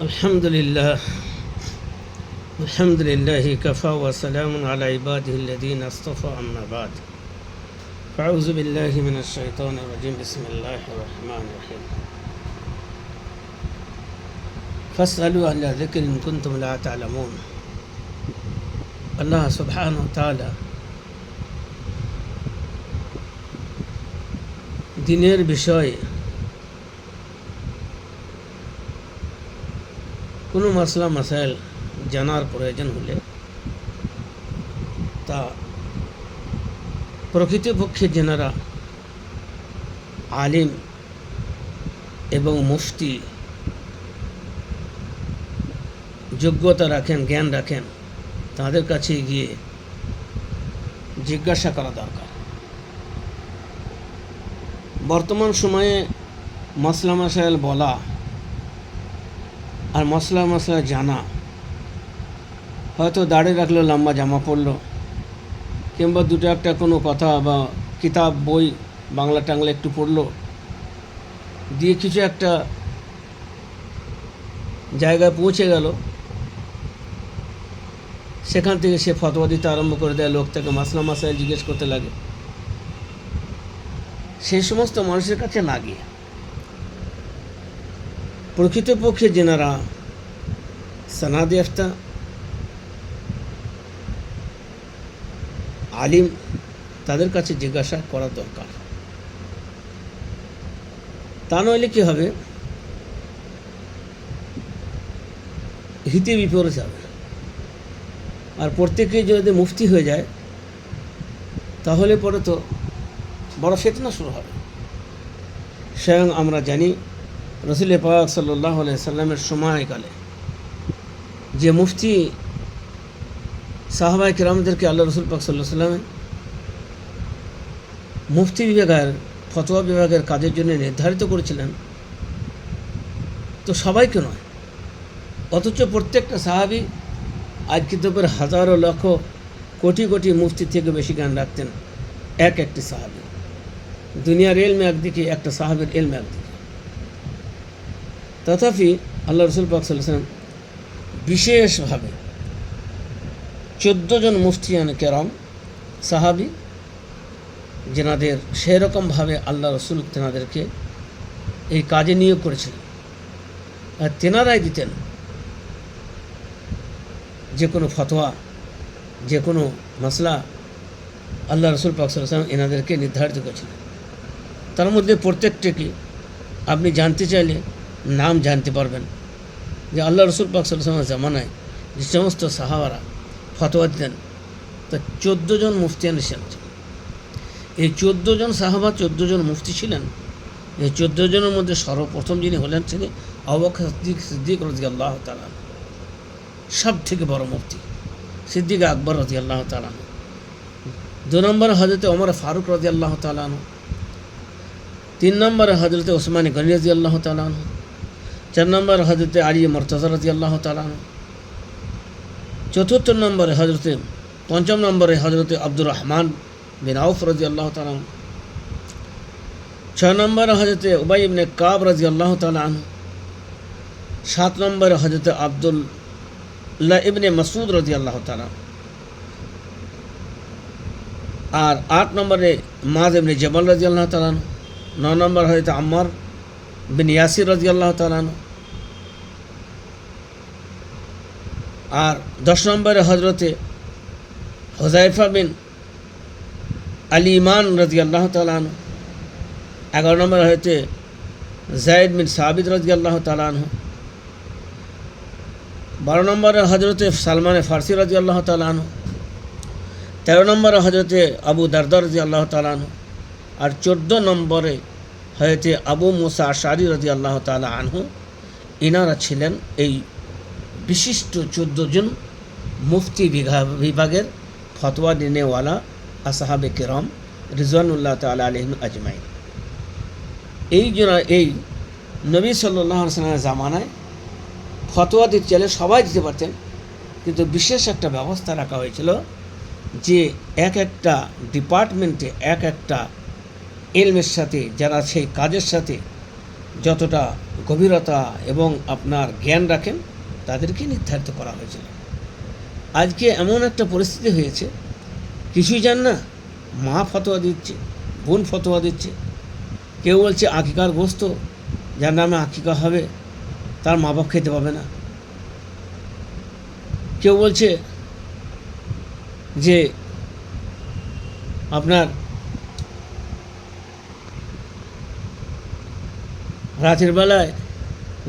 الحمد لله الحمد لله كفى وسلام على عباده الذين اصطفى أما بعد فأعوذ بالله من الشيطان الرجيم بسم الله الرحمن الرحيم فاسألوا أهل الذكر إن كنتم لا تعلمون আল্লাহ সুবহানাহু ওয়া তাআলা দিনের বিষয়ে কোনো মাসলা মাসাইল জানার প্রয়োজন হলে তা প্রকৃতপক্ষে যেনারা আলিম এবং মুফতি যোগ্যতা রাখেন, জ্ঞান রাখেন, তাদের কাছে গিয়ে জিজ্ঞাসা করা দরকার। বর্তমান সময়ে মাসলা মাসাইল বলা আর মাসলা জানা, হয়তো দাড়ি রাখলো, লম্বা জামা পরলো, কিংবা দুটো একটা কোনো কথা বা কিতাব বই বাংলা টাংলা একটু পড়লো, দিয়ে কিছু একটা জায়গায় পৌঁছে গেল, সেখান থেকে সে ফতোয়া দিতে আরম্ভ করে দেয়, লোক তাকে মাসলা মাসাইল জিজ্ঞেস করতে লাগে। সেই সমস্ত মানুষের কাছে না গিয়ে প্রকৃতপক্ষে যেনারা সনাদে আফতা আলিম, তাদের কাছে জিজ্ঞাসা করা দরকার। তা নইলে কী হবে, হিতে বিপরীত যাবে। আর প্রত্যেকেই যদি মুফতি হয়ে যায়, তাহলে পরে তো বড় ফিতনা শুরু হবে। স্বয়ং আমরা জানি রসুল পাক সাল্লাল্লাহু আলাইহি সাল্লামের সময়কালে যে মুফতি সাহাবায়ে কিরামদেরকে আল্লাহ রসুল পাক সাল্লাল্লাহু আলাইহি সাল্লামের মুফতি বিভাগের, ফতোয়া বিভাগের কাজের জন্য নির্ধারিত করেছিলেন, তো সবাইকে নয়, অথচ প্রত্যেকটা সাহাবী আজ কিতাবের হাজারো লক্ষ কোটি কোটি মুফতি থেকে বেশি জ্ঞান রাখতেন একটি সাহাবী। দুনিয়ার এলম একদিকে, একটা সাহাবীর এলম একদিকে। তথাপি আল্লাহ রসুল পাক সাল্লাল্লাহু আলাইহি ওয়াসাল্লাম বিশেষভাবে 14 জন মুফতিয়ান কেরাম সাহাবী, যেনাদের সেরকমভাবে আল্লাহ রসুল তেনাদেরকে এই কাজে নিয়োগ করেছিলেন, আর তেনারাই দিতেন যে কোনো ফতোয়া, যে কোনো মাসলা আল্লাহ রসুল পাক সাল্লাল্লাহু আলাইহি ওয়াসাল্লাম এনাদেরকে নির্ধারিত করেছিলেন। তার মধ্যে প্রত্যেকটাকে আপনি জানতে চাইলে নাম জানতে পারবেন, যে আল্লাহ রসুল পাক সাল্লাল্লাহু আলাইহি ওয়াসাল্লামের জামানায় যে সমস্ত সাহাবারা ফতোয়া দিতেন, তা 14 জন মুফতিয়ান ছিলেন। এই 14 জন সাহাবা 14 জন মুফতি ছিলেন। এই 14 জনের মধ্যে সর্বপ্রথম যিনি হলেন তিনি আবু বকর সিদ্দিক রাদিয়াল্লাহু তাআলা, সব থেকে বড় মুফতি সিদ্দিক আকবর রাদিয়াল্লাহু তাআলা। 2 নম্বরে হযরত ওমর ফারুক রাদিয়াল্লাহু তাআলা, 3 নম্বরে হযরত ওসমান গনি রাদিয়াল্লাহু তাআলা, 4 নম্বরে হযরত আলী মুর্তজা রাদিয়াল্লাহু তাআলা, 4 নম্বরে হযরত, 5 নম্বরে হযরত আব্দুর রহমান বিন আউফ রাদিয়াল্লাহু তাআলা, 6 নম্বরে হযরত উবাই ইবনে কাব রাদিয়াল্লাহু তাআলা, 7 নম্বরে হযরত আব্দুল্লাহ ইবনে মাসউদ রাদিয়াল্লাহু তাআলা, আর 8 নম্বরে মুআয ইবনে জাবাল রাদিয়াল্লাহু তাআলা, 9 নম্বর হযরত আম্মার বিন ইয়াসির রাদিয়াল্লাহু তাআলা, আর 10 নম্বরে হযরত হুযায়ফা বিন আল-ইয়ামান রাদিয়াল্লাহু তাআলা, 11 নম্বরে হযরত যায়েদ বিন সাবিত রাদিয়াল্লাহু তাআলা, 12 নম্বরে হযরত সালমান ফারসি রাদিয়াল্লাহু তাআলা, 13 নম্বরে হযরত আবু দারদা রাদিয়াল্লাহু তাআলা, আর 14 নম্বরে হযরত আবু মুসা আশআরী রাদিয়াল্লাহু তাআলা আনহু। ইনারা ছিলেন এই বিশিষ্ট 14 জন মুফতি বিভাগের ফতোয়া দিনেওয়ালা আসহাবে কিরাম রিজওয়ানুল্লাহ তাআলা আলাইহিম আজমাইন। এই নবী সাল্লাল্লাহু আলাইহি ওয়াসাল্লামের জামানায় ফতোয়া দিতে চাইলে সবাই দিতে পারতেন, কিন্তু বিশেষ একটা ব্যবস্থা রাখা হয়েছিল যে একটা ডিপার্টমেন্টে একটা ইলমের সাথে, যারা সেই কাজের সাথে যতটা গভীরতা এবং আপনার জ্ঞান রাখেন তাদেরকে নির্ধারিত করা হয়েছিল। আজকে এমন একটা পরিস্থিতি হয়েছে, কিছুই জান না, মা ফতোয়া দিচ্ছে, বোন ফতোয়া দিচ্ছে। কেউ বলছে আকিকার গোস্ত যার নামে আকিকা হবে তার মা বাপ খেতে পাবে না। কেউ বলছে যে আপনার রাতের বেলায়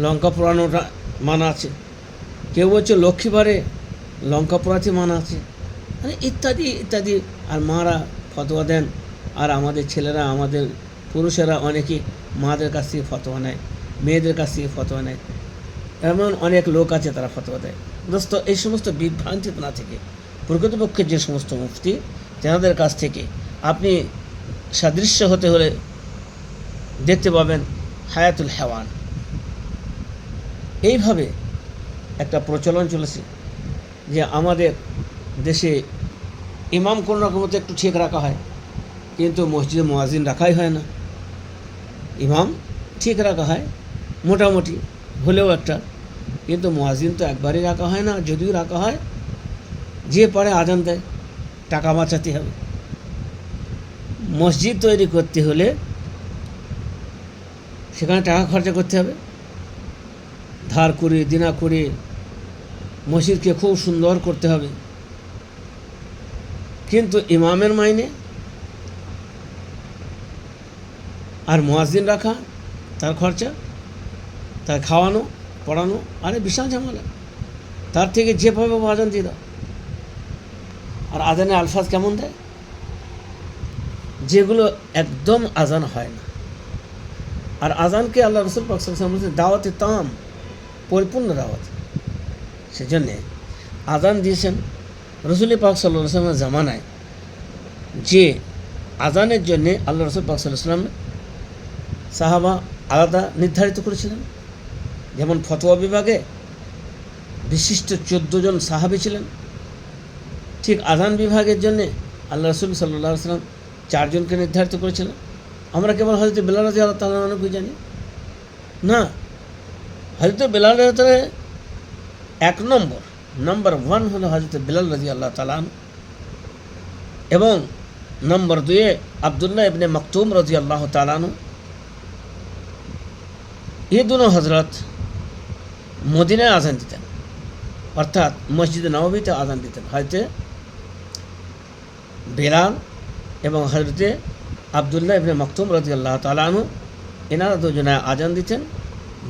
লঙ্কা পোড়ানোটা মানা আছে, কেউ বলছে লক্ষ্মীবারে লঙ্কা পোড়াতে মানা আছে, মানে ইত্যাদি ইত্যাদি। আর মারা ফতোয়া দেন, আর আমাদের ছেলেরা, আমাদের পুরুষেরা অনেকে মাদের কাছ থেকে ফতোয়া নেয়, মেয়েদের কাছ থেকে ফতোয়া নেয়। এমন অনেক লোক আছে তারা ফতোয়া দেয়। দোস্ত, এই সমস্ত বিভ্রান্তি না থেকে প্রকৃতপক্ষে যে সমস্ত মুফতি তেনাদের কাছ থেকে আপনি সাদৃশ্য হতে হলে দেখতে পাবেন হায়াতুল হেওয়ান। এইভাবে একটা প্রচলন চলেছে যে আমাদের দেশে ইমাম কোন রকমতে একটু ঠিক রাখা হয়, কিন্তু মসজিদে মুয়াজ্জিন রাখাই হয় না। ইমাম ঠিক রাখা হয় মোটামুটি হলেও একটা, কিন্তু মুয়াজ্জিন তো একবারই রাখা হয় না। যদিও রাখা হয়, যে পারে আজান দেয়, টাকা বাঁচাতে হবে। মসজিদ তৈরি করতে হলে সেখানে টাকা খরচা করতে হবে, ধার করে দিনা করে মসজিদকে খুব সুন্দর করতে হবে। কিন্তু ইমামের মাইনে আর মুয়াজ্জিন রাখা, তার খরচা, তার খাওয়ানো পড়ানো, আরে বিশাল ঝামেলা। তার থেকে যেভাবে আজান দিয়ে দাও। আর আজানের আলফাজ কেমন দেয়, যেগুলো একদম আজান হয় না। আর আজানকে আল্লাহ রসুল পাক সাল্লাল্লাহু আলাইহি ওয়াসাল্লাম দাওয়াতে তাম, পরিপূর্ণ দাওয়াত। সেজন্যে আজান দিয়েছেন রসুল পাক সাল্লাল্লাহু আলাইহি ওয়াসাল্লামের জামানায়, যে আজানের জন্যে আল্লাহ রসুল পাক সাল্লাল্লাহু আলাইহি ওয়াসাল্লাম সাহাবা আলাদা নির্ধারিত করেছিলেন। যেমন ফতোয়া বিভাগে বিশিষ্ট 14 জন সাহাবী ছিলেন, ঠিক আজান বিভাগের জন্যে আল্লাহ রসুল সাল্লাল্লাহু আলাইহি ওয়াসাল্লাম 4 জনকে নির্ধারিত করেছিলেন। আমরা কেবল হযরত বেলাল রাদিয়াল্লাহু তাআলা আনহুকে জানি না। হযরত বেলাল রাদিয়াল্লাহু এক নাম্বার 1 হলো হযরত বেলাল রাদিয়াল্লাহু তাআলা আনহু, এবং নম্বর 2 আব্দুল্লাহ ইবনে মাকতুম রাদিয়াল্লাহু তাআলা আনহু। ये दोनों हजरत মদিনায় আজান দিতেন, অর্থাৎ মসজিদে নববীতে আজান দিতেন। হয়তো বেলাল এবং হজরতে আব্দুল্লাহ ইবনে মাকতুম রাদিয়াল্লাহু তাআলা আনহু, এনারা দুজনে আজান দিতেন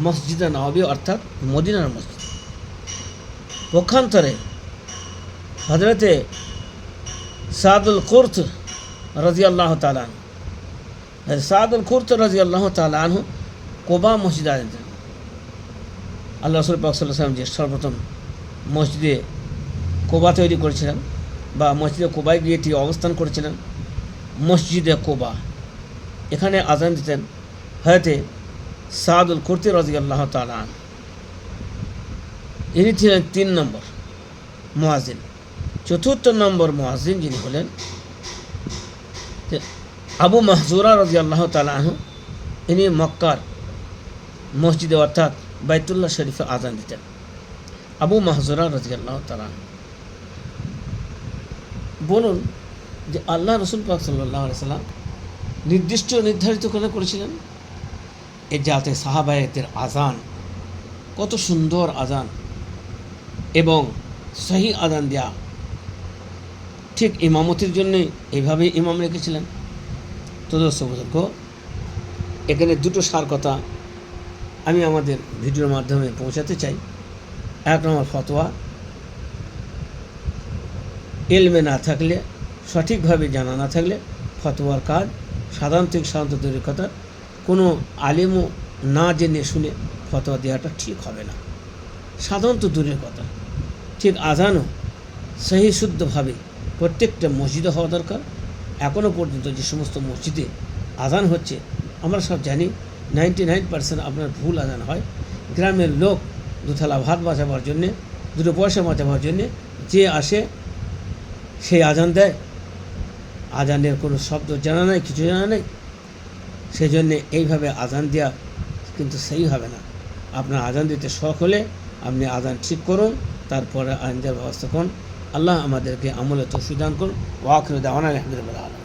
মসজিদে নববী অর্থাৎ মদিনার মসজিদ। পক্ষান্তরে হজরতে সাদুল কুর্ত রাদিয়াল্লাহু তাআলা আনহু, সাদুল কুর্ত রাদিয়াল্লাহু তাআলা আনহু কোবা মসজিদে আজান দেন। আল্লাহ রাসূল পাক সাল্লাল্লাহু আলাইহি ওয়াসাল্লাম যে সর্বপ্রথম মসজিদে কোবা তৈরি করেছিলেন, বা মসজিদে কোবায় গিয়ে তিনি অবস্থান করেছিলেন, মসজিদে কোবা, এখানে আজান দিতেন হয়তো সাদুল কুর্তি রাদিয়াল্লাহু তাআলা আনহু। ইনি ছিলেন 3 নম্বর মুয়াজ্জিন। 4র্থ নম্বর মুয়াজ্জিন যিনি হলেন আবু মাহজুরা রাদিয়াল্লাহু তাআলা আনহু। ইনি মক্কার মসজিদে অর্থাৎ বাইতুল্লাহ শরীফে আজান দিতেন। আবু মাহজুরা রাদিয়াল্লাহু তাআলা আনহু। বলুন যে আল্লাহ রসুল পাক সাল্লাল্লাহু আলাইহি সাল্লাম নির্ধারিত করেছিলেন এ যাতে সাহাবায়েদের আজান, কত সুন্দর আজান এবং সহি আজান দেয়া, ঠিক ইমামতির জন্যে এইভাবেই ইমাম রেখেছিলেন। তো দর্শক বুজুর্গ, এখানে 2টো সার কথা আমি আমাদের ভিডিওর মাধ্যমে পৌঁছাতে চাই। 1 নম্বর, ফতোয়া এলমে না থাকলে, সঠিকভাবে জানা না থাকলে ফতোয়ার কাজ সাধারণ থেকে সাধারণত দূরের কথা, কোনো আলেমও না জেনে শুনে ফতোয়া দেওয়াটা ঠিক হবে না, সাধারণত দূরের কথা। ঠিক আজানও সহি শুদ্ধভাবে প্রত্যেকটা মসজিদে হওয়া দরকার। এখনও পর্যন্ত যে সমস্ত মসজিদে আজান হচ্ছে, আমরা সব জানি 99% আপনার ভুল আজান হয়। গ্রামের লোক 2 থালা ভাত বাঁচাবার জন্যে, 2 পয়সা বাঁচাবার জন্যে যে আসে সেই আজান দেয়। আজানের কোনো শব্দ জানা নাই, কিছু জানা নেই। সেই জন্যে এইভাবে আজান দেওয়া কিন্তু সেই হবে না। আপনার আজান দিতে শখ হলে আপনি আজান ঠিক করুন, তারপরে আজান দেওয়ার ব্যবস্থা করুন। আল্লাহ আমাদেরকে আমলে তৌফিক দান করুন। ওয়া আখিরু দাওয়ানা আলহামদুলিল্লাহ।